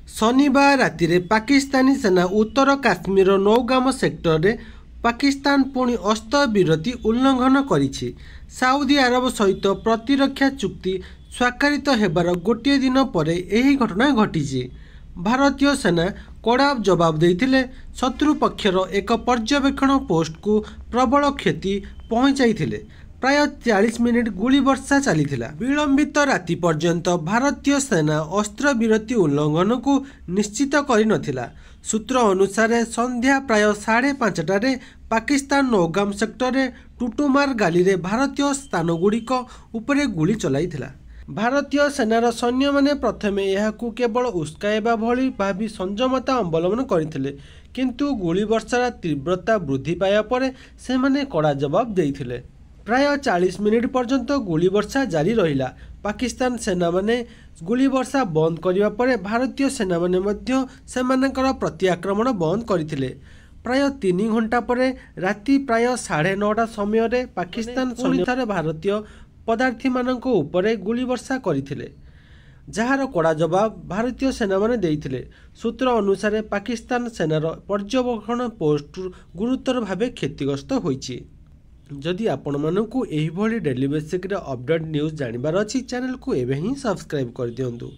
शनिवार राति रे पाकिस्तानी सेना उत्तर काश्मीर नौगाम सेक्टर रे पाकिस्तान पुणी अस्तविरति उल्लंघन करिछि। साउदी अरब सहित प्रतिरक्षा चुक्ति स्वाक्षरित हेबार गोटे दिन पर यह घटना घटी। भारतीय सेना कड़ा जवाब देइथिले। शत्रु पक्षर एक पर्यवेक्षण पोस्ट को प्रबल क्षति पहुंचाइथिले। प्राय 40 मिनिट गुली वर्षा चलीथिला। विलंबित राति पर्यंत भारतीय सेना अस्त्रविरति उल्लंघन को निश्चित करि नथिला। सूत्र अनुसार संध्या प्राय 5:30 पाकिस्तान नौगाम सेक्टर रे टुटुमार गाली रे भारतीय स्थानगुड़िक उपरे गुली चलाइथिला। भारतीय सेनार सैन्य माने प्रथमे यहाकू केवल उस्काइबा भली भावी संयमता अवलंबन करथिले, किंतु गुली वर्षार तीव्रता वृद्धि पाया परे से माने कड़ा जवाब देइथिले। प्राय 40 मिनिट पर्यंत गुली वर्षा जारी रहिला। पाकिस्तान सेना माने गुली वर्षा बंद करिबा परे भारतीय सेना माने मध्य सेमानकर प्रति आक्रमण बंद करथिले। प्राय 3 घंटा परे राति प्राय 9:30 समय रे पाकिस्तान सैन्य भारतीय पदार्थी मानक उपरे गुली वर्षा करथिले, जहार कड़ा जवाब भारतीय सेना माने देइथिले। सूत्र अनुसार पाकिस्तान सेनार पर्यवेक्षण पोस्ट गुरुतर भावे क्षतिग्रस्त होइछि। जदि आपण मानकू एही भली डेली बेसिक रे अपडेट न्यूज जानिबार अछि, चैनल को एबे ही सब्सक्राइब कर दियंतु।